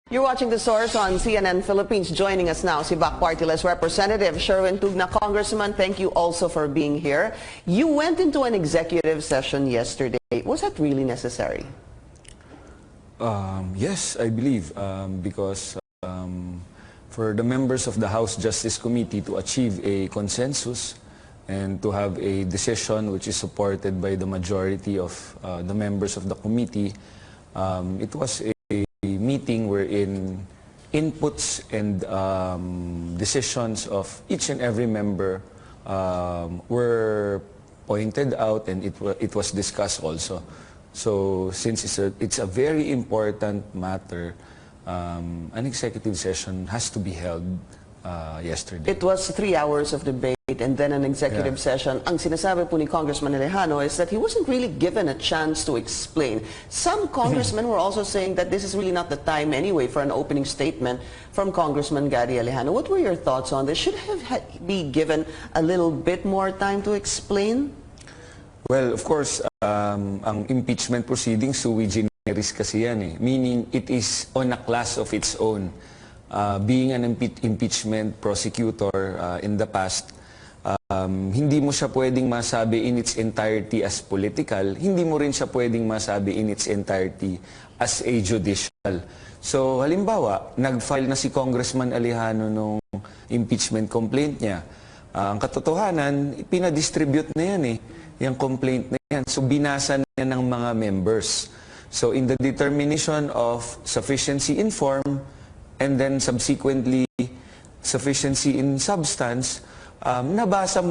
You're watching The Source on CNN Philippines. Joining us now, si Bac Party List Representative Sherwin Tugna. Congressman, thank you also for being here. You went into an executive session yesterday. Was that really necessary? Yes, I believe, because for the members of the House Justice Committee to achieve a consensus and to have a decision which is supported by the majority of the members of the committee, it was a meeting wherein inputs and decisions of each and every member were pointed out, and it was discussed also. So since it's a very important matter, an executive session has to be held yesterday. It was 3 hours of debate and then an executive session. Ang sinasabi po ni Congressman Alejano is that he wasn't really given a chance to explain. Some congressmen were also saying that this is really not the time anyway for an opening statement from Congressman Gary Alejano. What were your thoughts on this? Should he be given a little bit more time to explain? Well, of course, ang impeachment proceedings sui generis kasi yan eh. Meaning it is on a class of its own. Being an impeachment prosecutor in the past, hindi mo siya pwedeng masabi in its entirety as political, hindi mo rin siya pwedeng masabi in its entirety as a judicial. So halimbawa, nag-file na si Congressman Alejano nung impeachment complaint niya. Ang katotohanan, pinadistribute na yan eh, yung complaint na yan. So binasa na yan ng mga members. So in the determination of sufficiency in form, and then subsequently sufficiency in substance, nabasa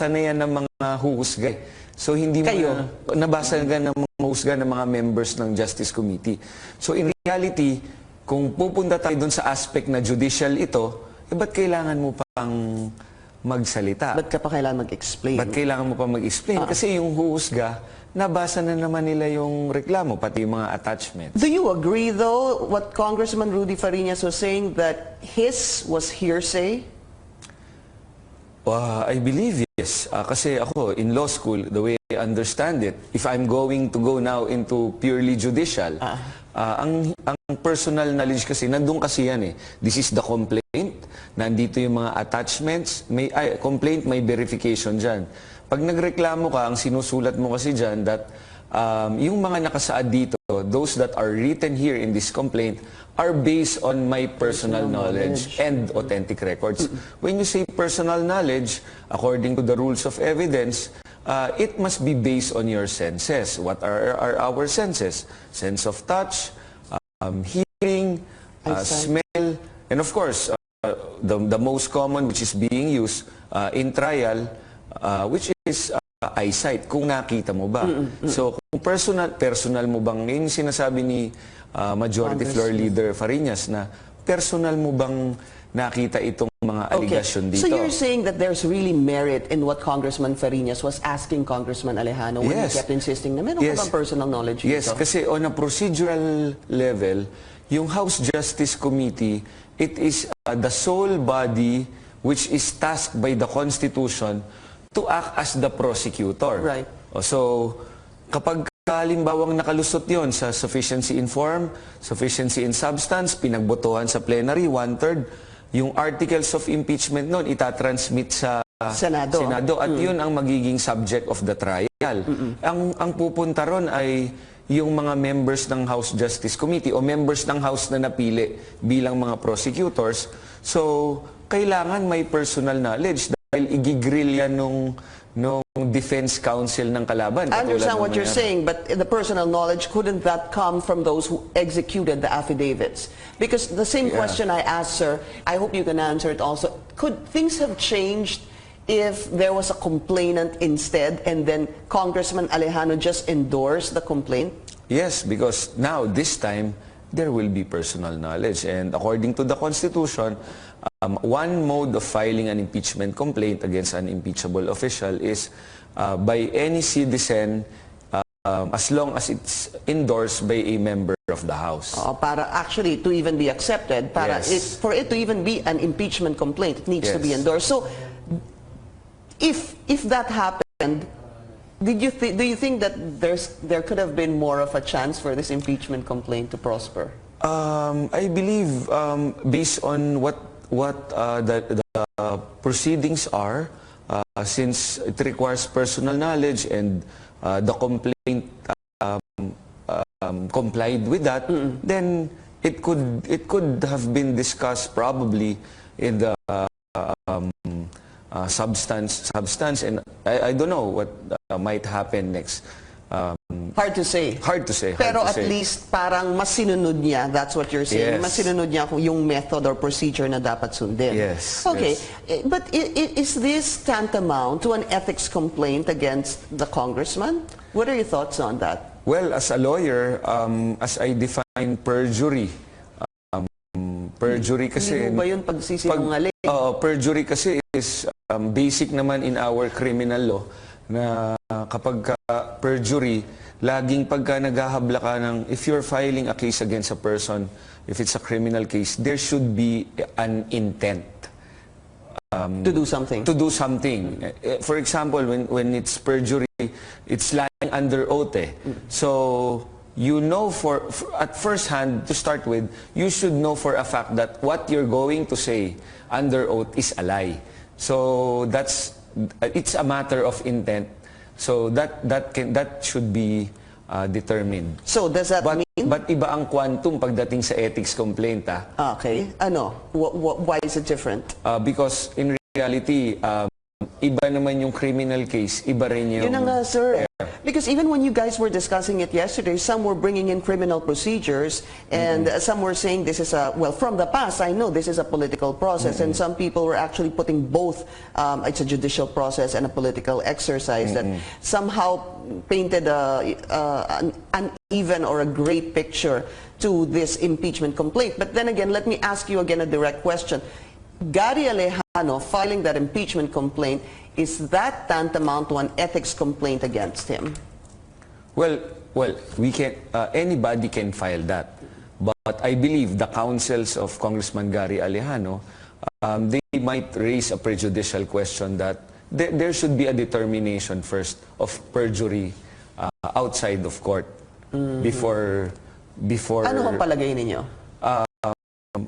na yan ng mga huhusga. So hindi mo nabasa na ng mga huhusga ng mga members ng Justice Committee. So in reality, kung pupunta tayo dun sa aspect na judicial ito, ba't kailangan mo pang magsalita? Ba't ka pa kailangan mag-explain? Ba't kailangan mo pa mag-explain? Kasi yung huhusga, nabasa na naman nila yung reklamo, pati yung mga attachments. Do you agree, though, what Congressman Rudy Fariñas was saying, that his was hearsay? I believe yes. Kasi ako, in law school, the way I understand it, if I'm going to go now into purely judicial, ang personal knowledge kasi, nandun kasi yan eh. This is the complaint, nandito yung mga attachments, may complaint, may verification dyan. Pag nagreklamo ka, ang sinusulat mo kasi dyan that yung mga nakasaad dito, those that are written here in this complaint, are based on my personal knowledge and authentic records. When you say personal knowledge, according to the rules of evidence, it must be based on your senses. What are our senses? Sense of touch, hearing, smell, and of course, the most common which is being used in trial, which is eyesight, kung nakita mo ba. So, kung personal mo bang, yun sinasabi ni Majority Floor Leader Fariñas, na personal mo bang nakita itong mga allegation dito? So you're saying that there's really merit in what Congressman Fariñas was asking Congressman Alejano when he kept insisting na meron ka bang personal knowledge dito? Yes, kasi on a procedural level, yung House Justice Committee, it is the sole body which is tasked by the Constitution to act as the prosecutor. Right. So, kapag halimbawang nakalusot yon sa sufficiency in form, sufficiency in substance, pinagbotohan sa plenary, 1/3, yung articles of impeachment nun, itatransmit sa Senado. At yun ang magiging subject of the trial. Ang pupunta ron ay yung mga members ng House Justice Committee o members ng House na napili bilang mga prosecutors. So, kailangan may personal knowledge dahil igigrill yan nung defense counsel ng kalaban. I understand what you're saying, but the personal knowledge, couldn't that come from those who executed the affidavits? Because the same question I asked, sir, I hope you can answer it also. Could things have changed if there was a complainant instead and then Congressman Alejano just endorsed the complaint? Yes, because now, this time, there will be personal knowledge. And according to the Constitution, one mode of filing an impeachment complaint against an impeachable official is by any citizen as long as it's endorsed by a member of the House. Para actually to even be accepted, for it to even be an impeachment complaint, it needs to be endorsed. So, if that happened, do you think that there could have been more of a chance for this impeachment complaint to prosper? I believe based on what the proceedings are, since it requires personal knowledge and the complaint complied with that, then it could have been discussed probably in the substance, and I don't know what might happen next. Hard to say. Hard to say. Pero at least parang mas sinunod niya, that's what you're saying, Yes. mas sinunod niya yung method or procedure na dapat sundin. Yes, Okay, yes. but is this tantamount to an ethics complaint against the congressman? What are your thoughts on that? Well, as a lawyer, as I define perjury, perjury kasi... Hindi mo ba yun pagsisinungaling? Perjury kasi is basic naman in our criminal law na kapag perjury, laging pagka naghahabla ka ng, if you're filing a case against a person, if it's a criminal case, there should be an intent. To do something. To do something. For example, when it's perjury, it's lying under oath. So, you know at first hand, to start with, you should know for a fact that what you're going to say under oath is a lie. So, it's a matter of intent. So, that should be determined. So, does that mean... But iba ang quantum pagdating sa ethics complaint. Okay. Ano? Why is it different? Because in reality, iba naman yung criminal case, iba rin yung... Yun na nga, sir. Because even when you guys were discussing it yesterday, some were bringing in criminal procedures and some were saying this is a, well, from the past, I know this is a political process and some people were actually putting both, it's a judicial process and a political exercise that somehow painted an uneven or a gray picture to this impeachment complaint. But then again, let me ask you again a direct question. Gary Alejano filing that impeachment complaint, is that tantamount to an ethics complaint against him? Well, we can. Anybody can file that, but I believe the counsels of Congressman Gary Alejano, they might raise a prejudicial question that there should be a determination first of perjury outside of court before. Ano ang palagay ninyo?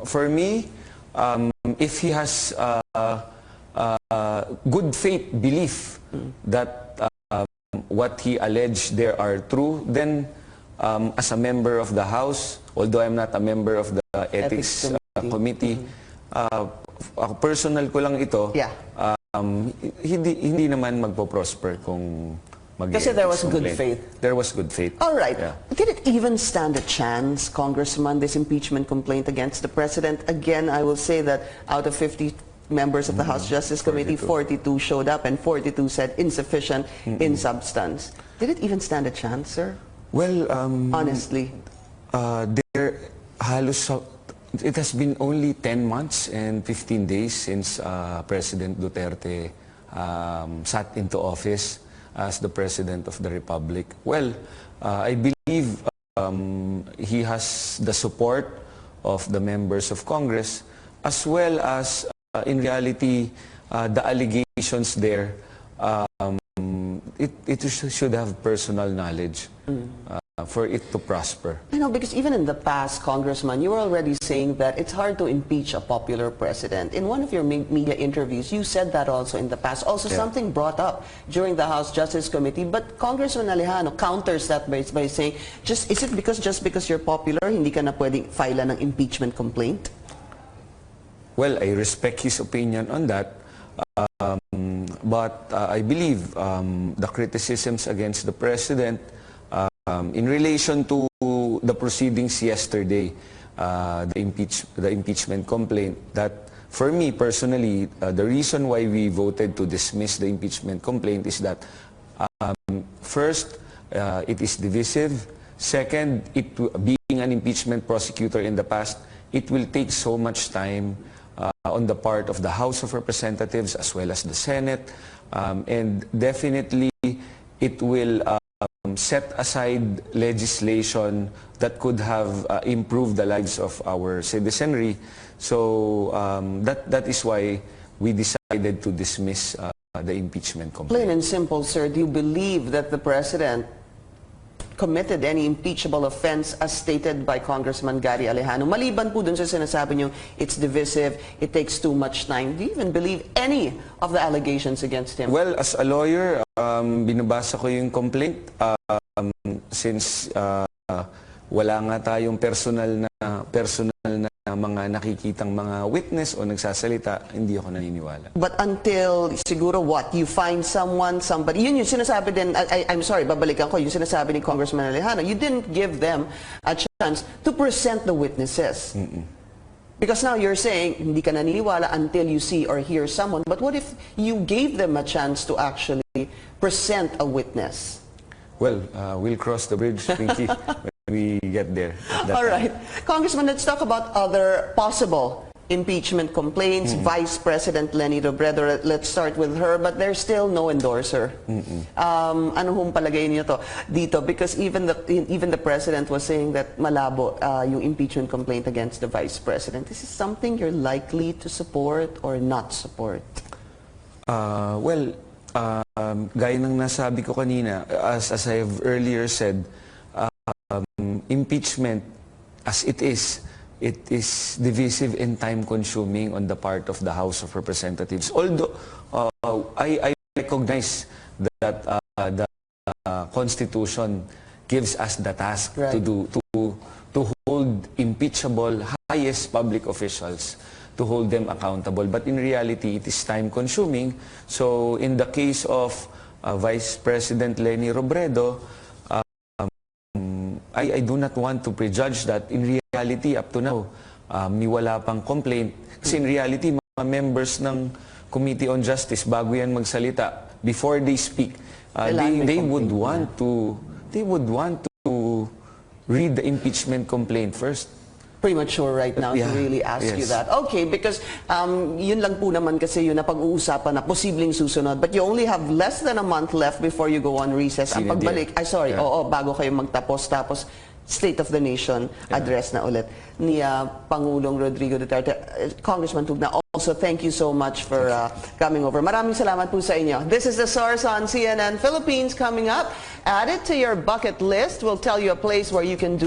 For me, if he has good faith belief that what he alleged there are true, then as a member of the House, although I'm not a member of the Ethics Committee, personal ko lang ito, hindi naman magpo-prosper kung kasi there was good faith. There was good faith. All right. Yeah. Did it even stand a chance, Congressman, this impeachment complaint against the President? Again, I will say that out of 50 members of the House Justice Committee, 42 showed up and 42 said insufficient in substance. Did it even stand a chance, sir? Well, honestly. It has been only 10 months and 15 days since President Duterte sat into office as the President of the Republic. Well, I believe he has the support of the members of Congress, as well as, in reality, the allegations there, it should have personal knowledge for it to prosper. I know, because even in the past, Congressman, you were already saying that it's hard to impeach a popular president. In one of your media interviews, you said that also in the past. Also, something brought up during the House Justice Committee, but Congressman Alejano counters that by saying, is it just because you're popular, hindi ka na pwedeng file ng impeachment complaint? Well, I respect his opinion on that, but I believe the criticisms against the President in relation to the proceedings yesterday, the impeachment complaint, that for me personally, the reason why we voted to dismiss the impeachment complaint is that first, it is divisive. Second, being an impeachment prosecutor in the past, it will take so much time on the part of the House of Representatives as well as the Senate, and definitely it will set aside legislation that could have improved the lives of our citizenry. So that is why we decided to dismiss the impeachment complaint. Plain and simple, sir, do you believe that the President committed any impeachable offense as stated by Congressman Gary Alejano? Maliban po dun sa sinasabi niyo, it's divisive, it takes too much time. Do you even believe any of the allegations against him? Well, as a lawyer, binabasa ko yung complaint. Since wala nga tayong personal na mga nakikitang mga witness o nagsasalita, hindi ako naniniwala. But until, siguro what, you find somebody, yun yung sinasabi din, I'm sorry, babalikan ko, yung sinasabi ni Congressman Alejano, you didn't give them a chance to present the witnesses. Because now you're saying, hindi ka naniniwala until you see or hear someone, but what if you gave them a chance to actually present a witness? Well, we'll cross the bridge, Pinky, when we get there. All right. Congressman, let's talk about other possible impeachment complaints. Vice President Leni Robredo, let's start with her, but there's still no endorser. Ano hong palagay niyo to dito? Because even the President was saying that malabo yung impeachment complaint against the Vice President. Is this something you're likely to support or not support? Gaya ng nasabi ko kanina, as I have earlier said, impeachment as it is divisive and time-consuming on the part of the House of Representatives. Although I recognize that the Constitution gives us the task to hold impeachable highest public officials, to hold them accountable. But in reality, it is time-consuming. So in the case of Vice President Leni Robredo, I do not want to prejudge that. In reality, up to now, wala pang complaint. Kasi in reality, mga members ng Committee on Justice, bago yan magsalita, before they speak, they would want to read the impeachment complaint first. Premature right now to really ask you that. Okay, because yun lang po naman kasi yun na pag-uusapan na posibleng susunod. But you only have less than a month left before you go on recess. Ang pagbalik, bago kayo magtapos, tapos State of the Nation address na ulit ni Pangulong Rodrigo Duterte. Congressman Tugna, also thank you so much for coming over. Maraming salamat po sa inyo. This is The Source on CNN Philippines. Coming up, add it to your bucket list. We'll tell you a place where you can do